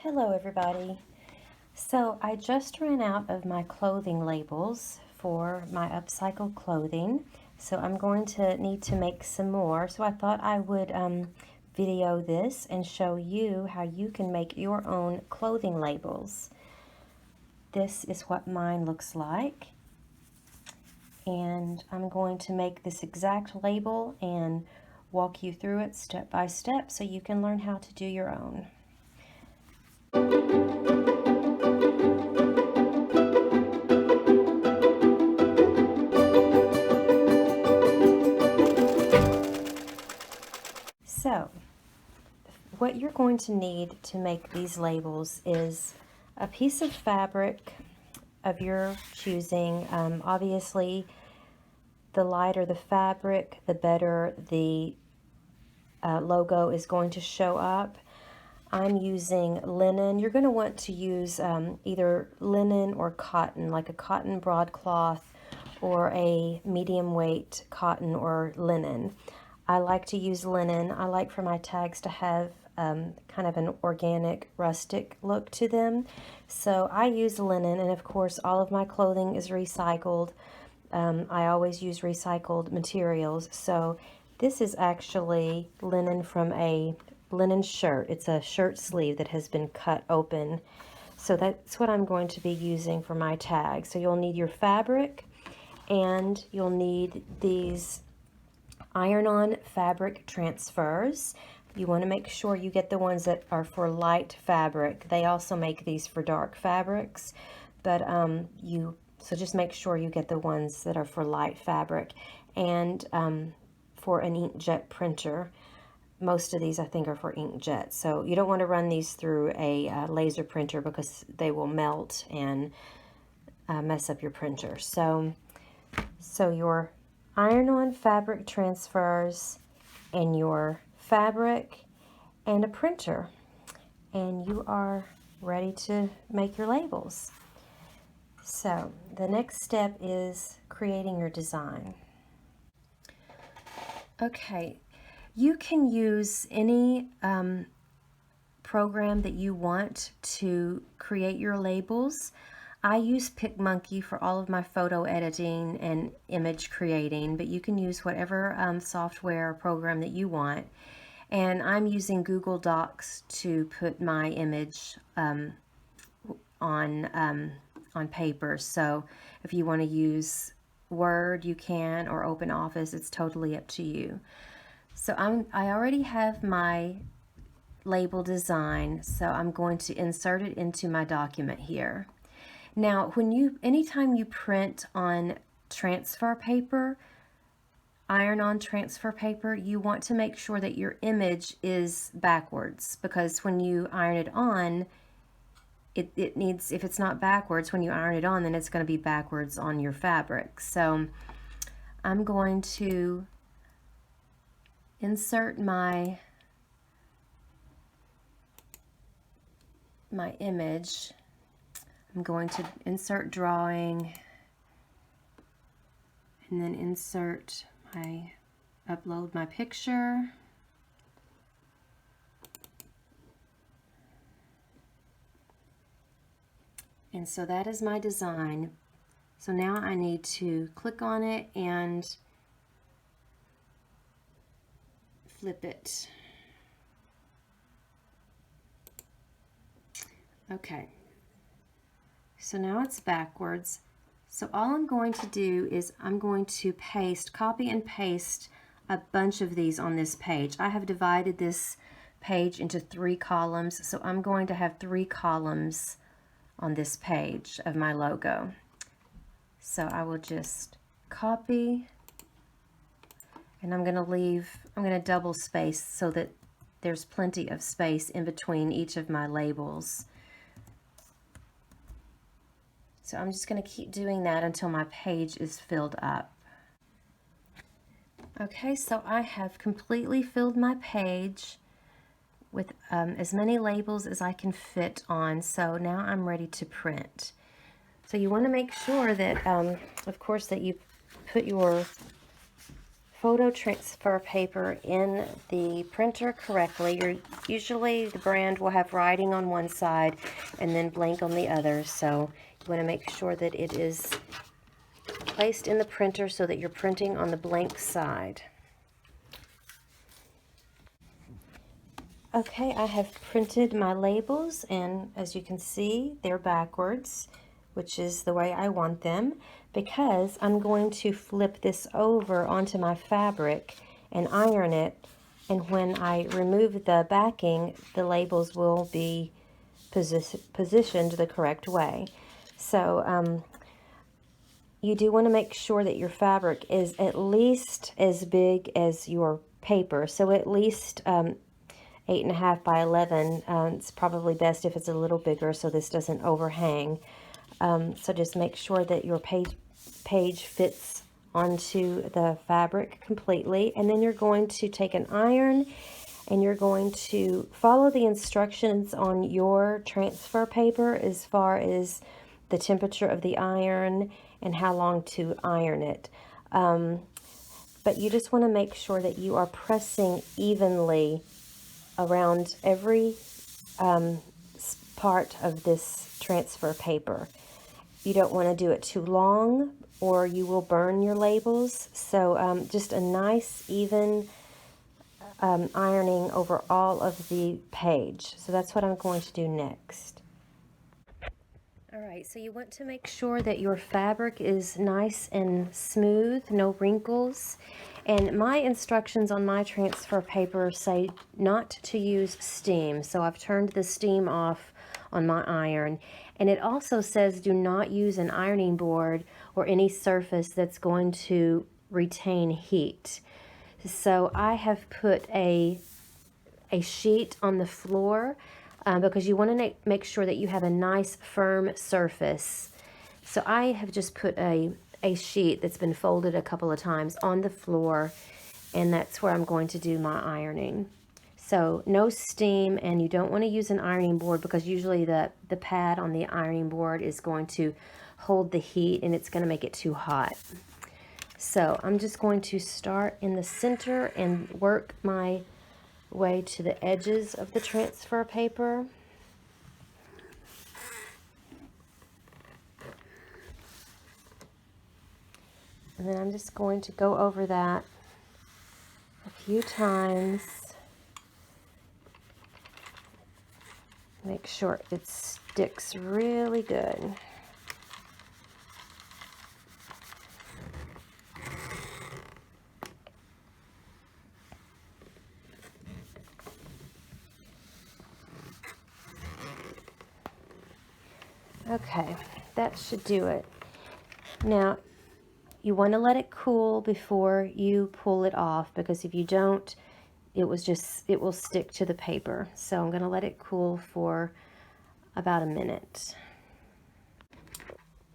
Hello everybody. So I just ran out of my clothing labels for my upcycled clothing. So I'm going to need to make some more. So I thought I would video this and show you how you can make your own clothing labels. This is what mine looks like. And I'm going to make this exact label and walk you through it step by step so you can learn how to do your own. So, what you're going to need to make these labels is a piece of fabric of your choosing. Obviously, the lighter the fabric, the better the logo is going to show up. I'm using linen. You're going to want to use either linen or cotton, like a cotton broadcloth or a medium weight cotton or linen. I like to use linen. I like for my tags to have kind of an organic, rustic look to them. So I use linen, and of course all of my clothing is recycled. I always use recycled materials. So this is actually linen from a linen shirt. It's a shirt sleeve that has been cut open. So that's what I'm going to be using for my tag. So you'll need your fabric, and you'll need these iron-on fabric transfers. You want to make sure you get the ones that are for light fabric. They also make these for dark fabrics, but so just make sure you get the ones that are for light fabric. And for an inkjet printer, most of these I think are for inkjet. So you don't want to run these through a laser printer because they will melt and mess up your printer. So your iron-on fabric transfers and your fabric and a printer, and you are ready to make your labels. So the next step is creating your design. Okay, you can use any program that you want to create your labels. I use PicMonkey for all of my photo editing and image creating, but you can use whatever software or program that you want. And I'm using Google Docs to put my image on paper. So if you want to use Word, you can, or OpenOffice. It's totally up to you. So I already have my label design, so I'm going to insert it into my document here. Now, anytime you print on transfer paper, iron-on transfer paper, you want to make sure that your image is backwards, because when you iron it on, it needs, if it's not backwards, when you iron it on, then it's going to be backwards on your fabric. So I'm going to insert my image. I'm going to insert drawing, and then upload my picture. And so that is my design. So now I need to click on it and flip it. Okay. So now it's backwards. So all I'm going to do is I'm going to copy and paste a bunch of these on this page. I have divided this page into 3 columns, so I'm going to have 3 columns on this page of my logo. So I will just copy, and I'm going to double space so that there's plenty of space in between each of my labels. So I'm just going to keep doing that until my page is filled up. Okay, so I have completely filled my page with as many labels as I can fit on. So now I'm ready to print. So you want to make sure that, of course, that you put your photo transfer paper in the printer correctly, usually the brand will have writing on one side and then blank on the other. So you want to make sure that it is placed in the printer so that you're printing on the blank side. Okay, I have printed my labels, and as you can see, they're backwards, which is the way I want them, because I'm going to flip this over onto my fabric and iron it, and when I remove the backing, the labels will be positioned the correct way. So you do want to make sure that your fabric is at least as big as your paper, so at least 8.5 by 11. It's probably best if it's a little bigger so this doesn't overhang. So just make sure that your page fits onto the fabric completely, and then you're going to take an iron and you're going to follow the instructions on your transfer paper as far as the temperature of the iron and how long to iron it. But you just want to make sure that you are pressing evenly around every part of this transfer paper. You don't want to do it too long or you will burn your labels. So just a nice even ironing over all of the page. So that's what I'm going to do next. Alright, so you want to make sure that your fabric is nice and smooth, no wrinkles. And my instructions on my transfer paper say not to use steam, so I've turned the steam off on my iron. And it also says do not use an ironing board or any surface that's going to retain heat. So I have put a sheet on the floor because you want to make sure that you have a nice firm surface. So I have just put a sheet that's been folded a couple of times on the floor, and that's where I'm going to do my ironing. So no steam, and you don't want to use an ironing board because usually the pad on the ironing board is going to hold the heat and it's going to make it too hot. So I'm just going to start in the center and work my way to the edges of the transfer paper. And then I'm just going to go over that a few times. Make sure it sticks really good. Okay, that should do it. Now, you want to let it cool before you pull it off, because if you don't, it will stick to the paper. So I'm going to let it cool for about a minute.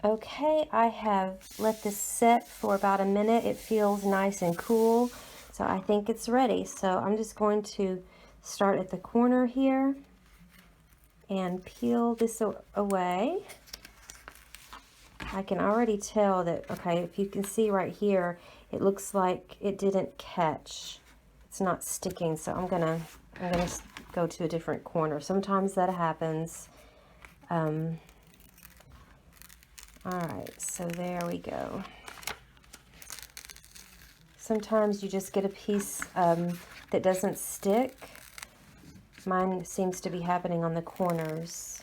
Okay, I have let this set for about a minute. It feels nice and cool, so I think it's ready. So I'm just going to start at the corner here and peel this away. I can already tell that, okay, if you can see right here, it looks like it didn't catch. It's not sticking, so I'm gonna go to a different corner. Sometimes that happens. All right, so there we go. Sometimes you just get a piece that doesn't stick. Mine seems to be happening on the corners.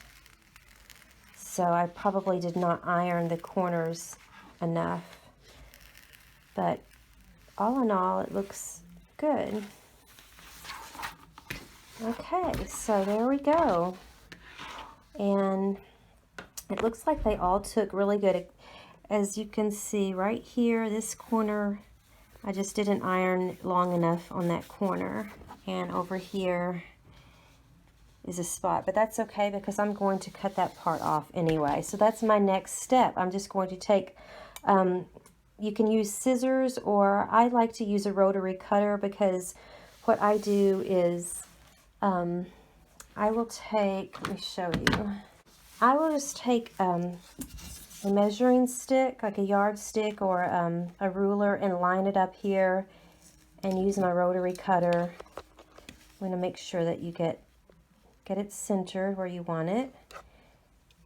So I probably did not iron the corners enough. But all in all, it looks good. Okay, so there we go. And it looks like they all took really good. As you can see right here, this corner, I just didn't iron long enough on that corner. And over here is a spot, but that's okay because I'm going to cut that part off anyway. So that's my next step. I'm just going to take, you can use scissors, or I like to use a rotary cutter, because what I do is I will take, let me show you. I will just take a measuring stick, like a yardstick or a ruler, and line it up here and use my rotary cutter. I'm going to make sure that you get it centered where you want it.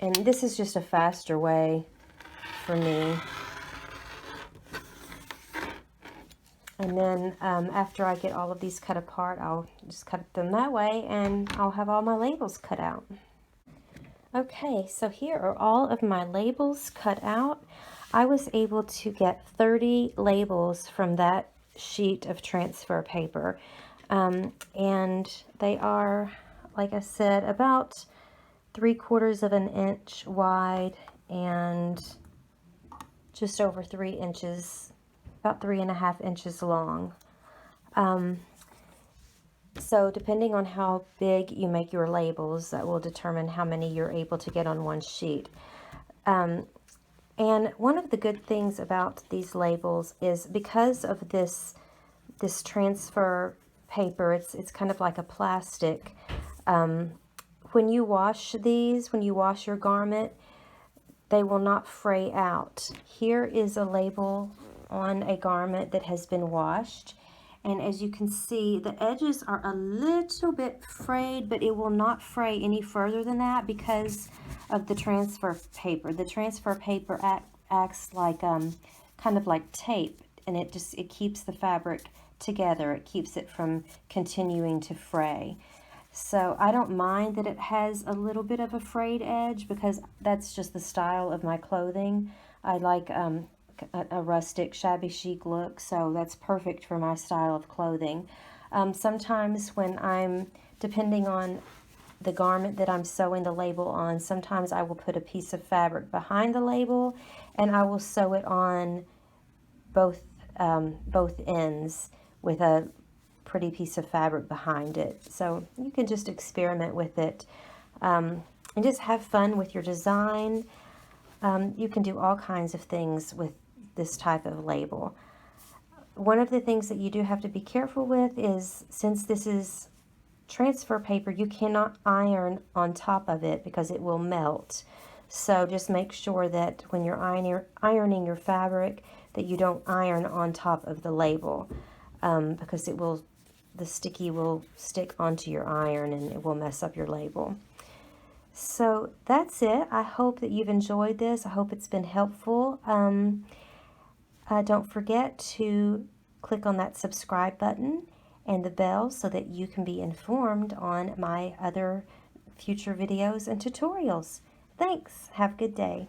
And this is just a faster way for me. And then after I get all of these cut apart, I'll just cut them that way and I'll have all my labels cut out. Okay, so here are all of my labels cut out. I was able to get 30 labels from that sheet of transfer paper. And they are, like I said, about 3/4 of an inch wide and just over 3 inches, about 3.5 inches long. So depending on how big you make your labels, that will determine how many you're able to get on one sheet. And one of the good things about these labels is because of this transfer paper, it's kind of like a plastic. When you wash these, when you wash your garment, they will not fray out. Here is a label on a garment that has been washed. And as you can see, the edges are a little bit frayed, but it will not fray any further than that because of the transfer paper. The transfer paper acts like kind of like tape, and it keeps the fabric together. It keeps it from continuing to fray. So I don't mind that it has a little bit of a frayed edge because that's just the style of my clothing. I like a rustic, shabby chic look, so that's perfect for my style of clothing. Sometimes when depending on the garment that I'm sewing the label on, sometimes I will put a piece of fabric behind the label and I will sew it on both ends with a pretty piece of fabric behind it. So you can just experiment with it and just have fun with your design. You can do all kinds of things with this type of label. One of the things that you do have to be careful with is, since this is transfer paper, you cannot iron on top of it because it will melt. So just make sure that when you're ironing your fabric that you don't iron on top of the label because the sticky will stick onto your iron and it will mess up your label. So that's it. I hope that you've enjoyed this. I hope it's been helpful. Don't forget to click on that subscribe button and the bell so that you can be informed on my other future videos and tutorials. Thanks. Have a good day.